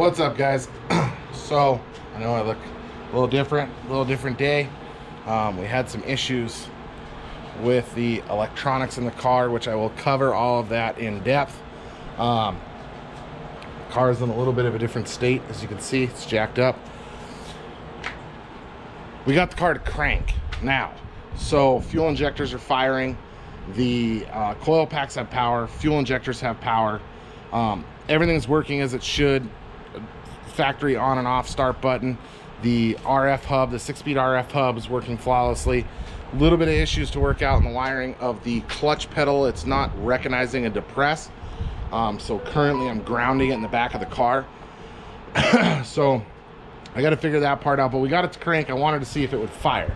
What's up, guys? So I know I look a little different day. We had some issues with the electronics in the car, which I will cover all of that in depth. The car is in a little bit of a different state. As you can see, it's jacked up. We got the car to crank now, so fuel injectors are firing, the coil packs have power, fuel injectors have power, everything's working as it should. Factory on and off start button, the RF hub, the 6-speed RF hub is working flawlessly. A little bit of issues to work out in the wiring of the clutch pedal. It's not recognizing a depress, so currently I'm grounding it in the back of the car. So I got to figure that part out, but we got it to crank. I wanted to see if it would fire.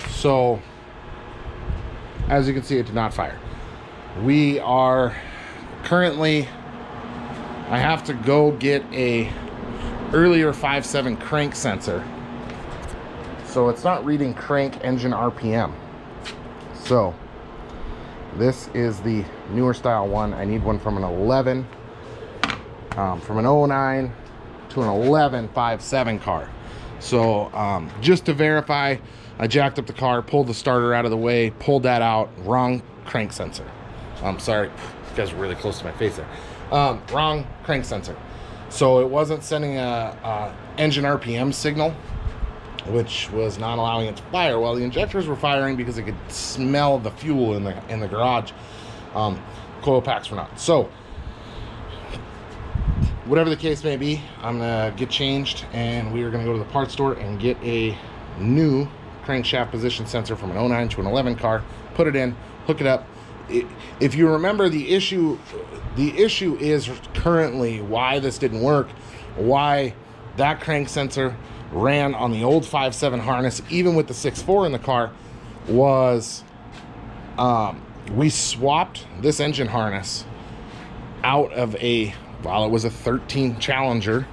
So as you can see, it did not fire. We are currently, I have to go get a earlier 5.7 crank sensor, so it's not reading crank engine RPM. So this is the newer style one. I need one from an 11, from an 09 to an 11 5.7 car. So just to verify, I jacked up the car, pulled the starter out of the way, pulled that out. Wrong crank sensor. I'm sorry, you guys are really close to my face there. Wrong crank sensor. So it wasn't sending a engine RPM signal, which was not allowing it to fire. While the injectors were firing because it could smell the fuel in the garage. Coil packs were not. So whatever the case may be, I'm gonna get changed, and we are gonna go to the parts store and get a new crankshaft position sensor from an 09 to an 11 car, put it in, hook it up. If you remember, the issue is currently why this didn't work, why that crank sensor ran on the old 5.7 harness, even with the 6.4 in the car, was we swapped this engine harness out of a, while it was a 13 Challenger,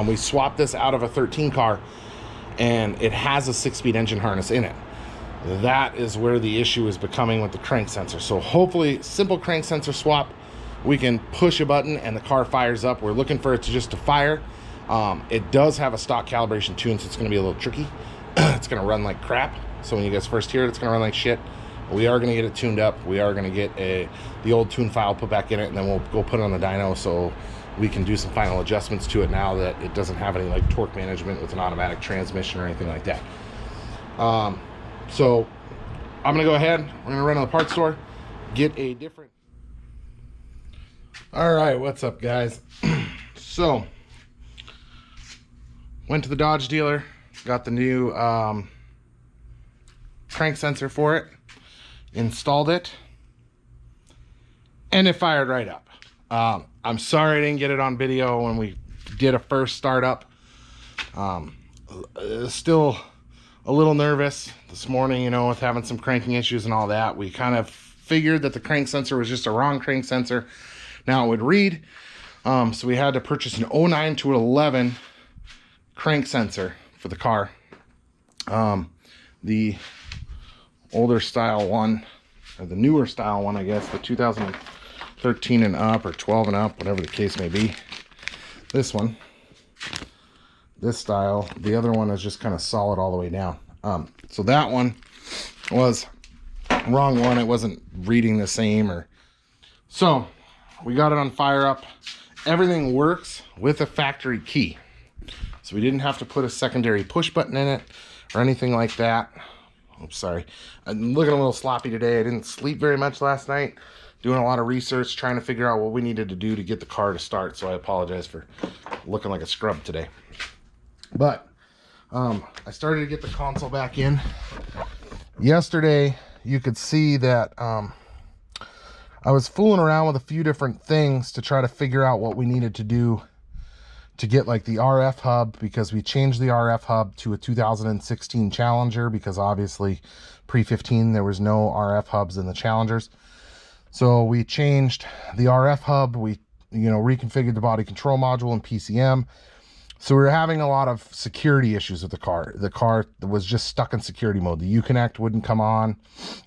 we swapped this out of a 13 car, and it has a 6-speed engine harness in it. That is where the issue is becoming with the crank sensor. So hopefully, simple crank sensor swap, we can push a button and the car fires up. We're looking for it to just to fire. It does have a stock calibration tune, so it's going to be a little tricky. It's going to run like crap. So when you guys first hear it, it's going to run like shit. We are going to get it tuned up. We are going to get the old tune file put back in it, and then we'll go put it on the dyno so we can do some final adjustments to it now that it doesn't have any like torque management with an automatic transmission or anything like that. So I'm gonna go ahead, we're gonna run to the parts store, get a different. All right, what's up, guys? So went to the Dodge dealer, got the new crank sensor for it, installed it, and it fired right up. I'm sorry I didn't get it on video when we did a first startup. Still a little nervous this morning, you know, with having some cranking issues and all that. We kind of figured that the crank sensor was just a wrong crank sensor. Now it would read. So we had to purchase an 09 to an 11 crank sensor for the car. The older style one, or the newer style one, I guess, the 2013 and up, or 12 and up, whatever the case may be. This one, this style, the other one is just kind of solid all the way down. So that one was wrong one. It wasn't reading the same, or so we got it on fire up. Everything works with a factory key, so we didn't have to put a secondary push button in it or anything like that. Oops, sorry, I'm looking a little sloppy today. I didn't sleep very much last night, doing a lot of research, trying to figure out what we needed to do to get the car to start. So I apologize for looking like a scrub today. But I started to get the console back in. Yesterday, you could see that I was fooling around with a few different things to try to figure out what we needed to do to get like the RF hub, because we changed the RF hub to a 2016 Challenger, because obviously pre-15 there was no RF hubs in the Challengers. So we changed the RF hub. We, you know, reconfigured the body control module in PCM. So we were having a lot of security issues with the car. The car was just stuck in security mode. The Uconnect wouldn't come on.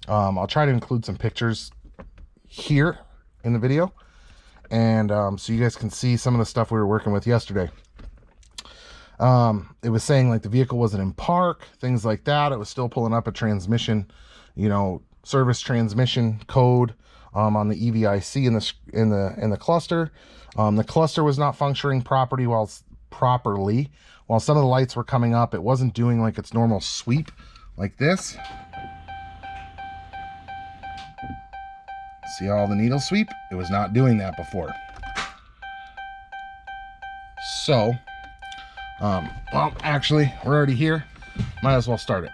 I'll try to include some pictures here in the video. and so you guys can see some of the stuff we were working with yesterday. It was saying like the vehicle wasn't in park, things like that. It was still pulling up a transmission, you know, service transmission code on the EVIC in the cluster. The cluster was not functioning properly while some of the lights were coming up. It wasn't doing like its normal sweep like this. See all the needle sweep? It was not doing that before. So, well, actually, we're already here. Might as well start it.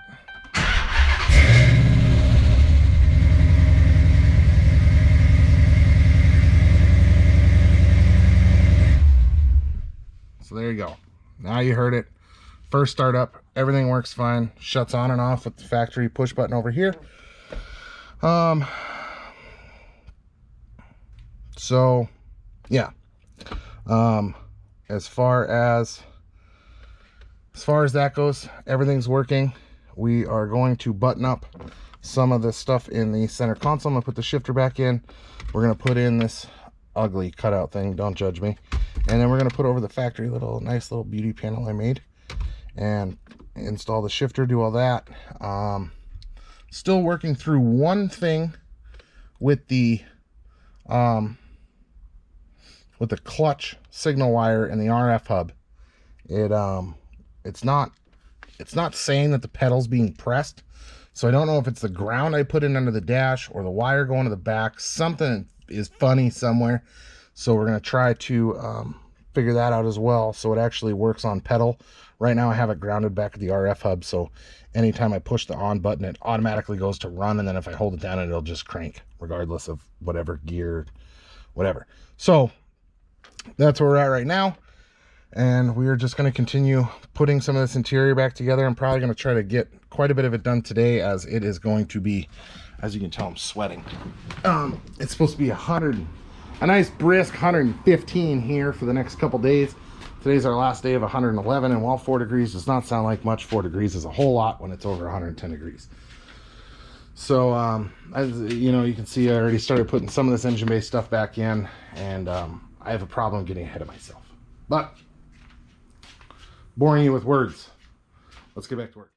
So there you go. Now you heard it. First startup, everything works fine. Shuts on and off with the factory push button over here. So yeah. As far as that goes, everything's working. We are going to button up some of the stuff in the center console. I'm gonna put the shifter back in. We're gonna put in this ugly cutout thing, don't judge me, and then we're gonna put over the factory nice little beauty panel I made and install the shifter, do all that. Still working through one thing with the clutch signal wire and the RF hub. It's not saying that the pedal's being pressed, so I don't know if it's the ground I put in under the dash or the wire going to the back. Something is funny somewhere, so we're going to try to figure that out as well, so it actually works on pedal. Right now I have it grounded back at the RF hub, so anytime I push the on button, it automatically goes to run, and then if I hold it down, it'll just crank regardless of whatever gear, whatever. So that's where we're at right now, and we are just going to continue putting some of this interior back together. I'm probably going to try to get quite a bit of it done today, as it is going to be, as you can tell, I'm sweating. It's supposed to be a nice brisk 115 here for the next couple days. Today's our last day of 111, and while 4 degrees does not sound like much, 4 degrees is a whole lot when it's over 110 degrees. So as you know, you can see I already started putting some of this engine bay stuff back in, and I have a problem getting ahead of myself, but boring you with words. Let's get back to work.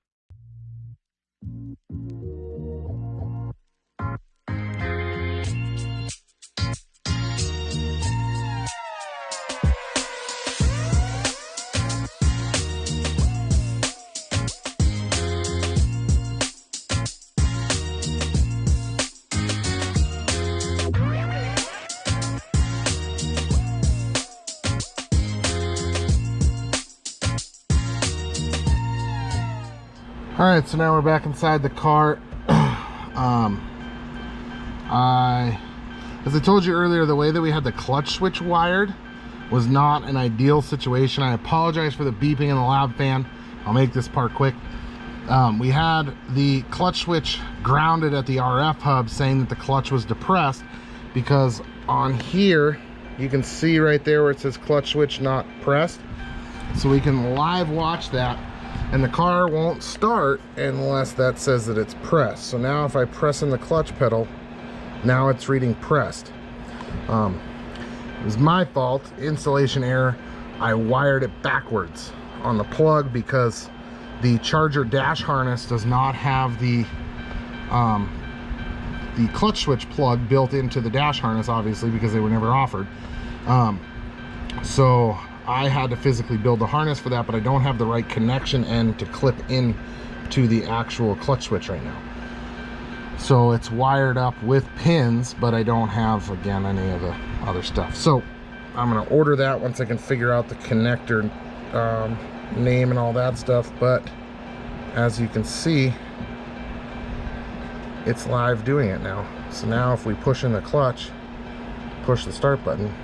All right, so now we're back inside the car. As I told you earlier, the way that we had the clutch switch wired was not an ideal situation. I apologize for the beeping in the lab fan. I'll make this part quick. We had the clutch switch grounded at the RF hub, saying that the clutch was depressed, because on here you can see right there where it says clutch switch not pressed. So we can live watch that, and the car won't start unless that says that it's pressed. So now if I press in the clutch pedal, now it's reading pressed. It was my fault, installation error. I wired it backwards on the plug because the Charger dash harness does not have the clutch switch plug built into the dash harness, obviously, because they were never offered. So I had to physically build the harness for that, but I don't have the right connection end to clip in to the actual clutch switch right now. So it's wired up with pins, but I don't have, again, any of the other stuff. So I'm gonna order that once I can figure out the connector name and all that stuff. But as you can see, it's live doing it now. So now if we push in the clutch, push the start button,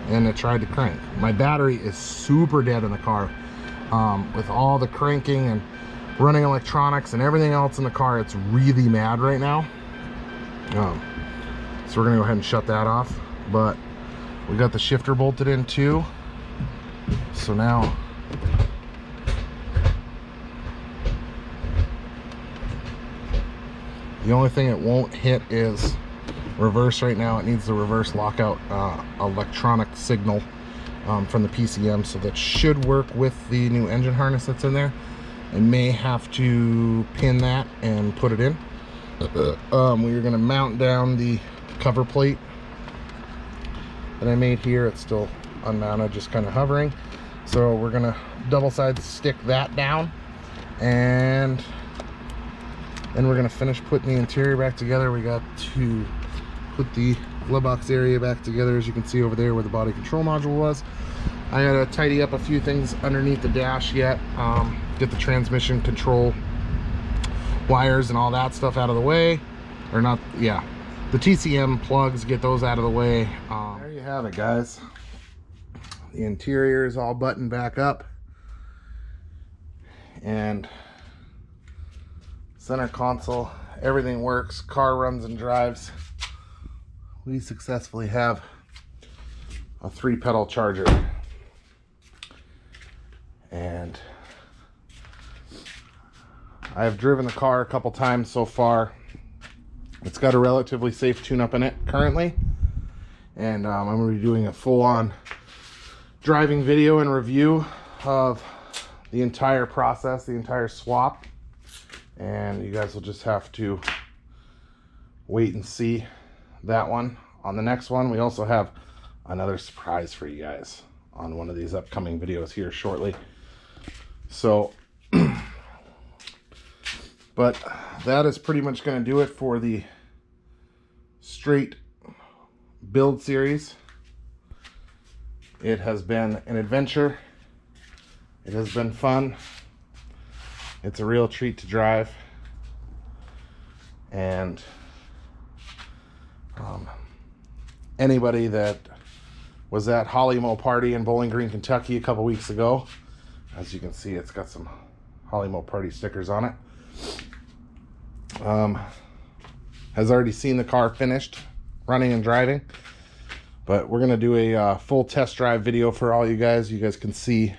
and it tried to crank. My battery is super dead in the car. With all the cranking and running electronics and everything else in the car, it's really mad right now. So we're gonna go ahead and shut that off. But we got the shifter bolted in too. So now the only thing it won't hit is reverse right now. It needs the reverse lockout electronic signal from the PCM, so that should work with the new engine harness that's in there. I may have to pin that and put it in. We're going to mount down the cover plate that I made here. It's still unmounted, just kind of hovering. So we're going to double side stick that down, and then we're going to finish putting the interior back together. We got to put the glove box area back together, as you can see over there where the body control module was. I got to tidy up a few things underneath the dash yet, get the transmission control wires and all that stuff out of the way, or not, yeah, the TCM plugs, get those out of the way. There you have it, guys. The interior is all buttoned back up, and center console, everything works, car runs and drives. We successfully have a 3-pedal charger, and I've driven the car a couple times so far. It's got a relatively safe tune-up in it currently, and I'm going to be doing a full-on driving video and review of the entire process, the entire swap, and you guys will just have to wait and see that one. On the next one, we also have another surprise for you guys on one of these upcoming videos here shortly. So but that is pretty much going to do it for the straight build series. It has been an adventure. It has been fun. It's a real treat to drive. And anybody that was at Holly Mo Party in Bowling Green, Kentucky a couple weeks ago, as you can see, it's got some Holly Mo Party stickers on it, has already seen the car finished running and driving. But we're going to do a full test drive video for all you guys. You guys can see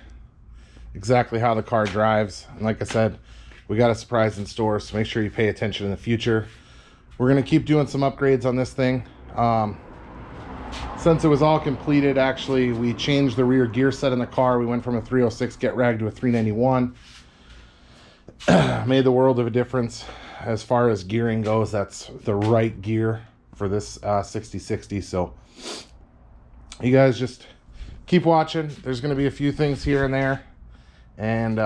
exactly how the car drives. And like I said, we got a surprise in store, so make sure you pay attention in the future. We're going to keep doing some upgrades on this thing. Since it was all completed, actually, we changed the rear gear set in the car. We went from a 306 Get Rag to a 391. Made the world of a difference as far as gearing goes. That's the right gear for this 6060. So you guys just keep watching. There's going to be a few things here and there, and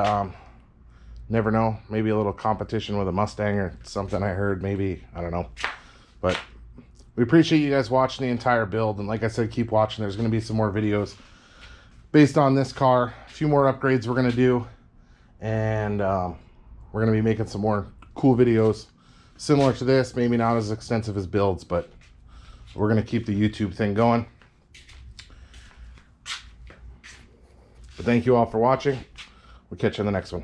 never know, maybe a little competition with a Mustang or something. I heard, maybe, I don't know. But we appreciate you guys watching the entire build, and like I said, keep watching. There's going to be some more videos based on this car, a few more upgrades we're going to do, and we're going to be making some more cool videos similar to this, maybe not as extensive as builds, but we're going to keep the YouTube thing going. But thank you all for watching. We'll catch you in the next one.